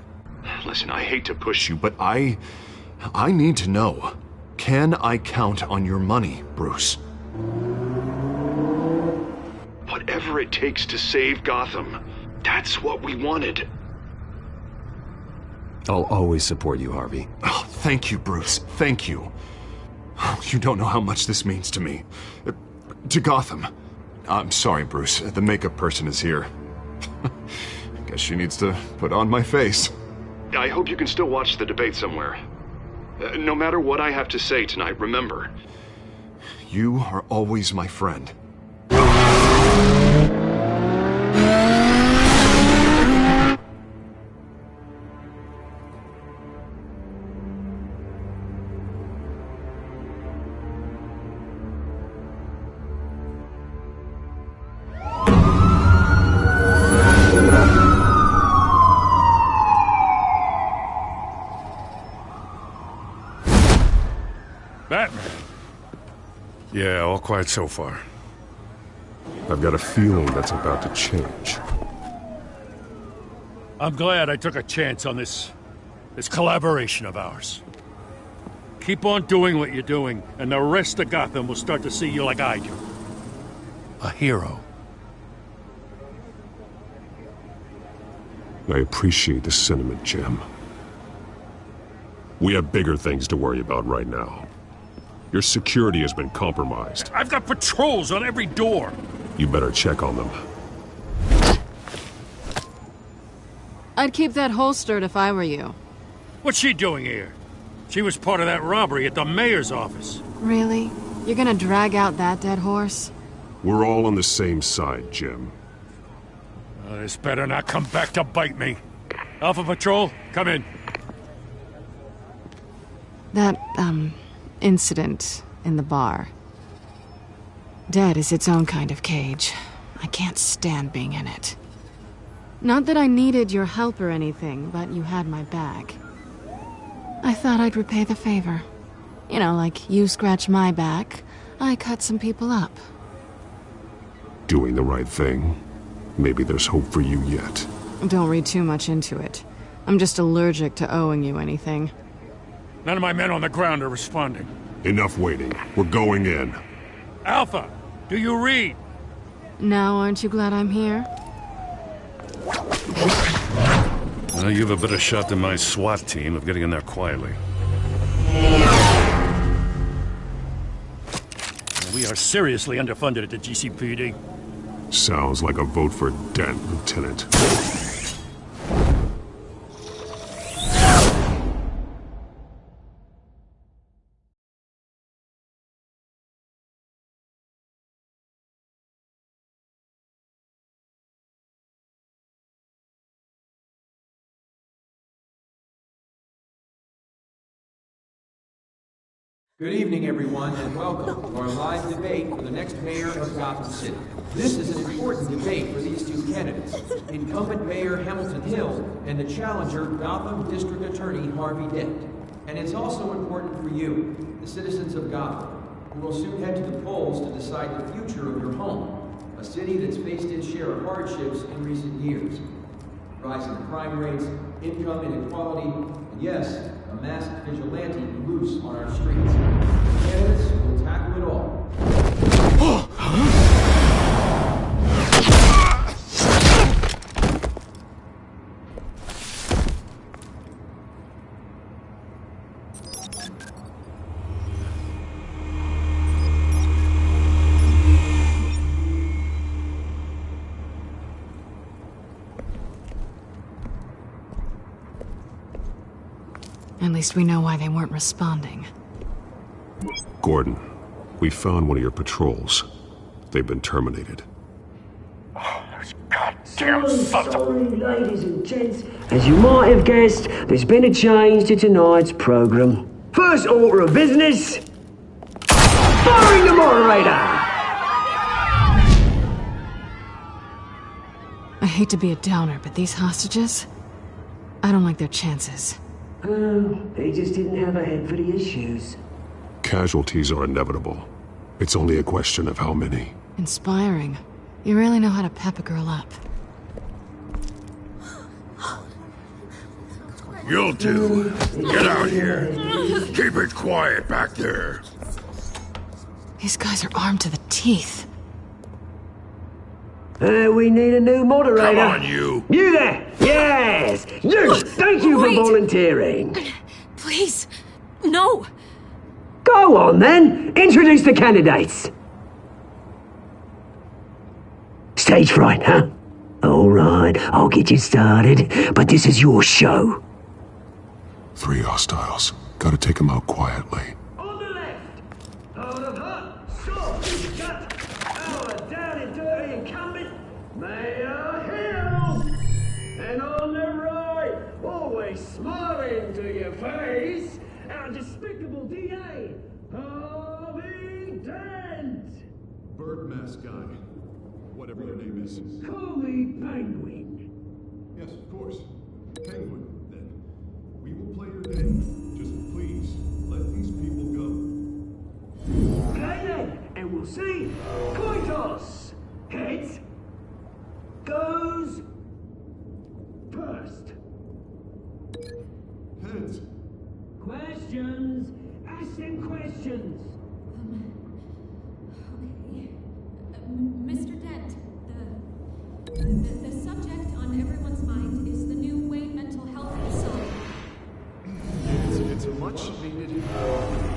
Listen, I hate to push you, but I need to know. Can I count on your money, Bruce? Whatever it takes to save Gotham. That's what we wanted. I'll always support you, Harvey. Oh, thank you, Bruce. Thank you. You don't know how much this means to me. To Gotham. I'm sorry, Bruce. The makeup person is here. Guess she needs to put on my face. I hope you can still watch the debate somewhere. No matter what I have to say tonight, remember, you are always my friend. Batman. Yeah, all quiet so far. I've got a feeling that's about to change. I'm glad I took a chance on this collaboration of ours. Keep on doing what you're doing, and the rest of Gotham will start to see you like I do. A hero. I appreciate the sentiment, Jim. We have bigger things to worry about right now. Your security has been compromised. I've got patrols on every door. You better check on them. I'd keep that holstered if I were you. What's she doing here? She was part of that robbery at the mayor's office. Really? You're gonna drag out that dead horse? We're all on the same side, Jim. This better not come back to bite me. Alpha Patrol, come in. That, incident in the bar. Dead is its own kind of cage. I can't stand being in it. Not that I needed your help or anything, but you had my back. I thought I'd repay the favor. You know, like you scratch my back, I cut some people up. Doing the right thing. Maybe there's hope for you yet. Don't read too much into it. I'm just allergic to owing you anything. None of my men on the ground are responding. Enough waiting. We're going in. Alpha, do you read? Now, aren't you glad I'm here? Well, you have a better shot than my SWAT team of getting in there quietly. We are seriously underfunded at the GCPD. Sounds like a vote for Dent, Lieutenant. Good evening, everyone, and welcome to our live debate for the next mayor of Gotham City. This is an important debate for these two candidates, incumbent Mayor Hamilton Hill and the challenger, Gotham District Attorney Harvey Dent. And it's also important for you, the citizens of Gotham, who will soon head to the polls to decide the future of your home, a city that's faced its share of hardships in recent years. Rising crime rates, income inequality, and yes, a masked vigilante loose on our streets. Candidates will tackle it all. At least we know why they weren't responding. Gordon, we found one of your patrols. They've been terminated. Oh, those goddamn sons of... ladies and gents. As you might have guessed, there's been a change to tonight's program. First order of business... firing the moderator! I hate to be a downer, but these hostages... I don't like their chances. Oh, they just didn't have a head for the issues. Casualties are inevitable. It's only a question of how many. Inspiring. You really know how to pep a girl up. You two, get out here. Keep it quiet back there. These guys are armed to the teeth. We need a new moderator. Come on, you. You there! Yes! You! Thank you for volunteering. Please, no. Go on, then. Introduce the candidates. Stage fright, huh? All right, I'll get you started, but this is your show. 3 hostiles. Gotta take them out quietly. On the left, out of hut, short, shut, our down and dirty incumbent, Mayor Hill. And on the right, always smiling to your face, our despicable DA, Harvey Dent. Bird mask guy. Whatever your name is. Call me Penguin. Yes, of course. Penguin, then. We will play your game. Just please, let these people go. Okay then, and we'll see. Coin toss. Heads. Goes. First. Heads. Questions. Ask them questions. Mr. Dent, the subject on everyone's mind is the new Wayne mental health facility. It's a much-needed,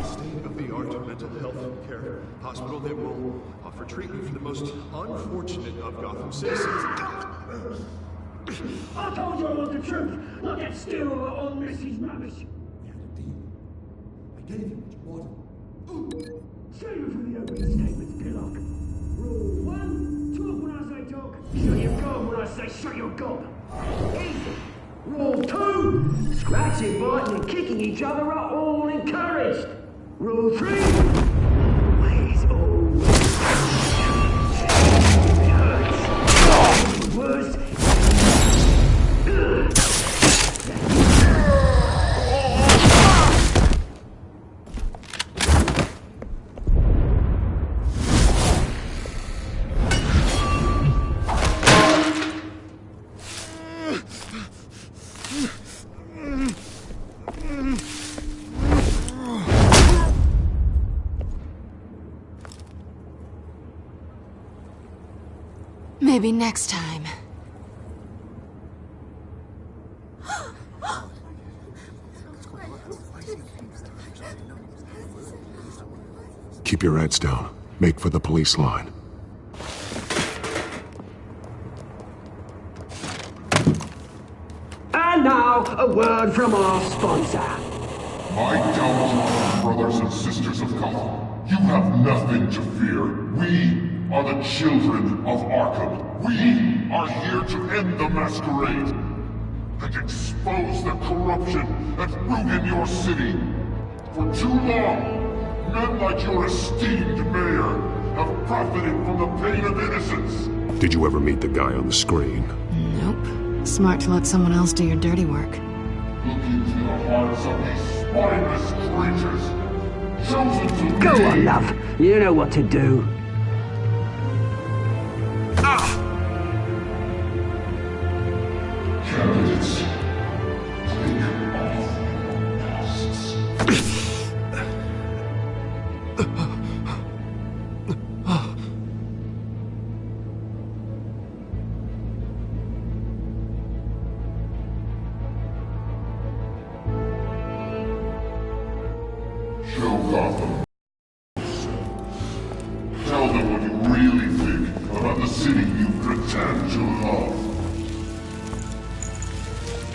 state-of-the-art mental health care hospital that will offer treatment for the most unfortunate of Gotham citizens. I told you I want the truth, not that still on Mrs. Rubbish. I gave you what you wanted. Save it for the opening statements, Pillock. Rule 1, talk when I say talk, shut your gob when I say shut your gob. Easy. Rule 2, scratching, biting and kicking each other are all encouraged. Rule 3, always. It hurts. Worse. Maybe next time. Keep your heads down. Make for the police line. And now, a word from our sponsor. My downtrodden brothers and sisters of Gotham, you have nothing to fear. We are the children of Arkham. We are here to end the masquerade and expose the corruption that ruin your city. For too long, men like your esteemed mayor have profited from the pain of innocence. Did you ever meet the guy on the screen? Nope. Smart to let someone else do your dirty work. Look into the hearts of these spineless creatures, chosen to Go lead. on, love. You know what to do. Candidates, take off your masks. Show Gotham. Tell them what you really think about the city you pretend to love.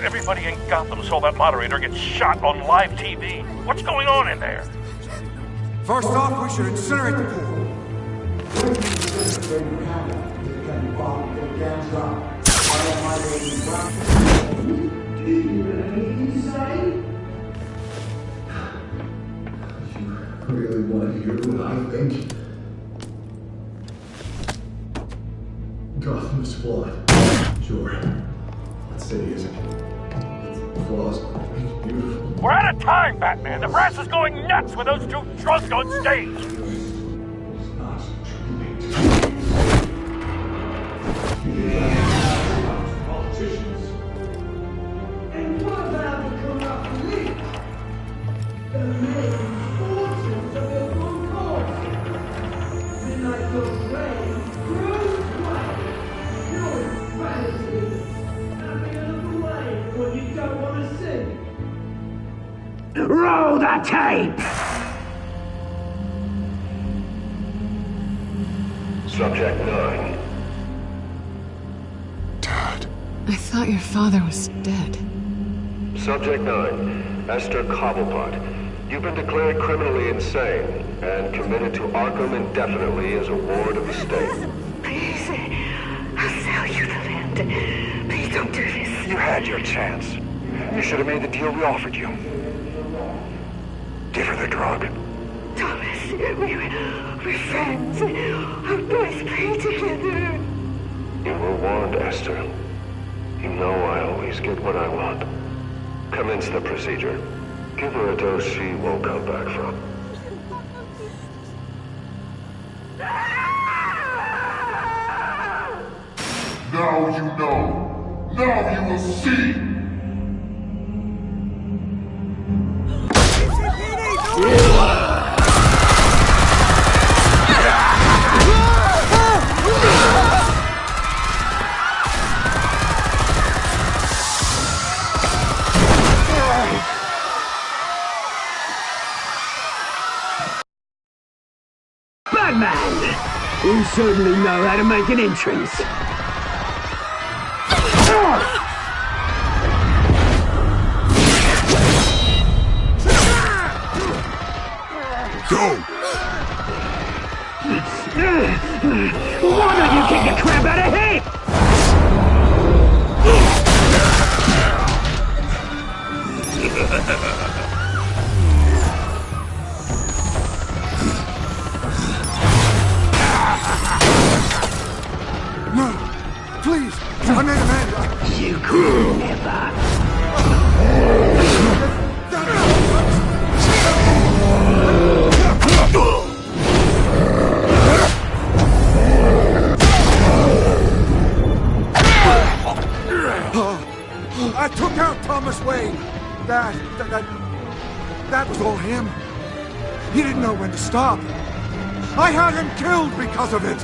Everybody in Gotham saw that moderator get shot on live TV. What's going on in there? First off, we should incinerate the pool. You really want to hear what I think? Gotham is flawed. Sure. That city isn't. Its flaws make it beautiful. We're out of time, Batman! The press is going nuts with those two drunks on stage! Politicians. And what about the corrupt elite? The making fortunes of their own cause. Midnight goes rain, grows white. Your insanity. Having a look away when you don't want to see. Roll the tape! Subject 9. I thought your father was dead. Subject 9. Esther Cobblepot. You've been declared criminally insane and committed to Arkham indefinitely as a ward of the state. Please, I'll sell you the land. Please don't do this. You had your chance. You should have made the deal we offered you. Give her the drug. Thomas, we're friends. Our boys play together. You were warned, Esther. You know I always get what I want. Commence the procedure. Give her a dose she won't come back from. Now you know. Now you will see. Batman! You certainly know how to make an entrance. Go! Why don't you kick the crap out of him? No! Please! I made a man! You could never. I took out Thomas Wayne. That was all him. He didn't know when to stop. I had him killed because of it.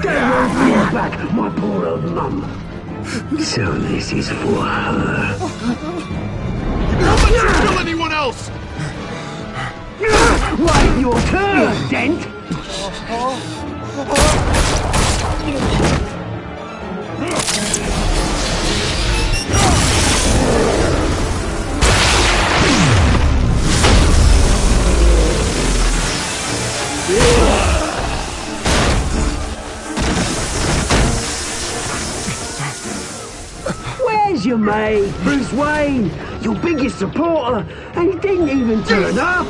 They won't bring back my poor old mum. So this is for her. Don't let you kill anyone else! Wait your turn, Dent! Where's your mate, Bruce Wayne? Your biggest supporter, and he didn't even turn up!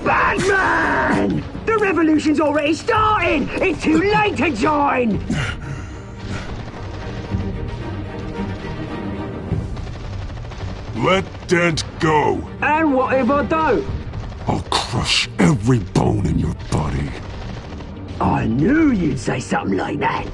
Batman! The revolution's already started! It's too late to join! Let Dent go. And what if I don't? I'll crush every bone in your body. I knew you'd say something like that.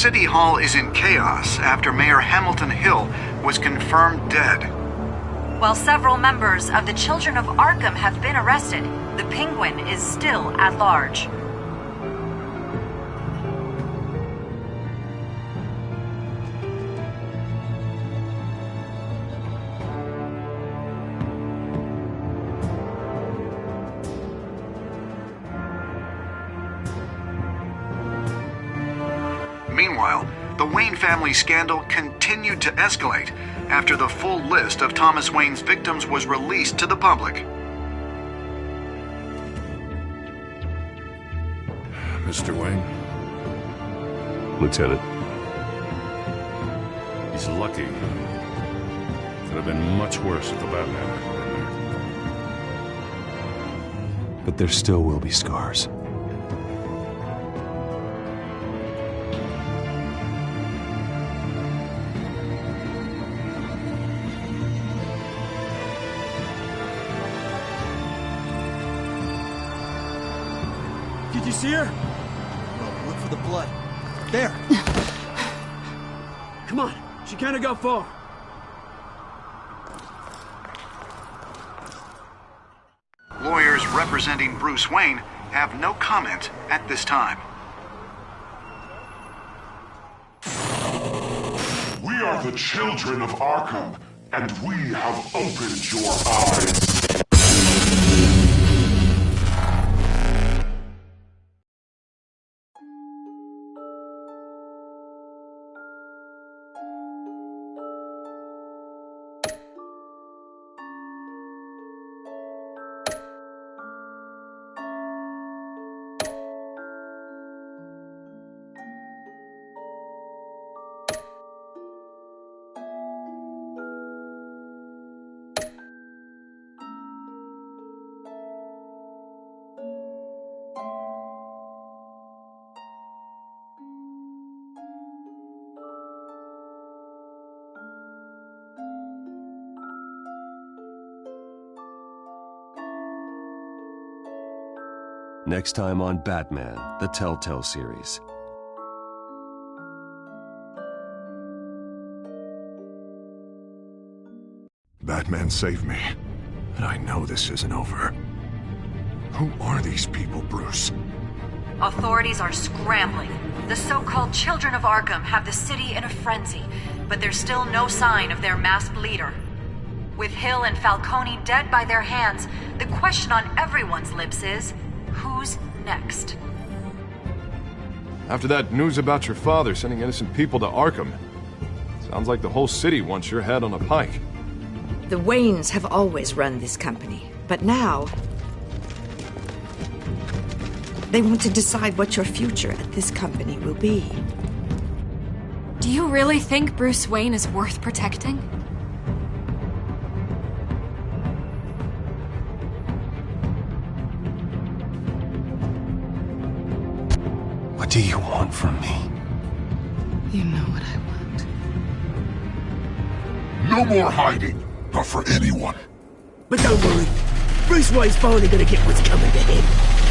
City Hall is in chaos after Mayor Hamilton Hill was confirmed dead. While several members of the Children of Arkham have been arrested, the Penguin is still at large. Meanwhile, the Wayne family scandal continued to escalate after the full list of Thomas Wayne's victims was released to the public. Mr. Wayne? Lieutenant. He's lucky. Could have been much worse if the Batman had been there. But there still will be scars. Did you see her? No, look for the blood. There. Come on, she can't have got far. Lawyers representing Bruce Wayne have no comment at this time. We are the children of Arkham, and we have opened your eyes. Next time on Batman, the Telltale series. Batman saved me, and I know this isn't over. Who are these people, Bruce? Authorities are scrambling. The so-called Children of Arkham have the city in a frenzy, but there's still no sign of their masked leader. With Hill and Falcone dead by their hands, the question on everyone's lips is, who's next? After that news about your father sending innocent people to Arkham, sounds like the whole city wants your head on a pike. The Waynes have always run this company, but now they want to decide what your future at this company will be. Do you really think Bruce Wayne is worth protecting? What do you want from me? You know what I want. No more hiding, not for anyone. But don't worry, Bruce Wayne's finally gonna get what's coming to him.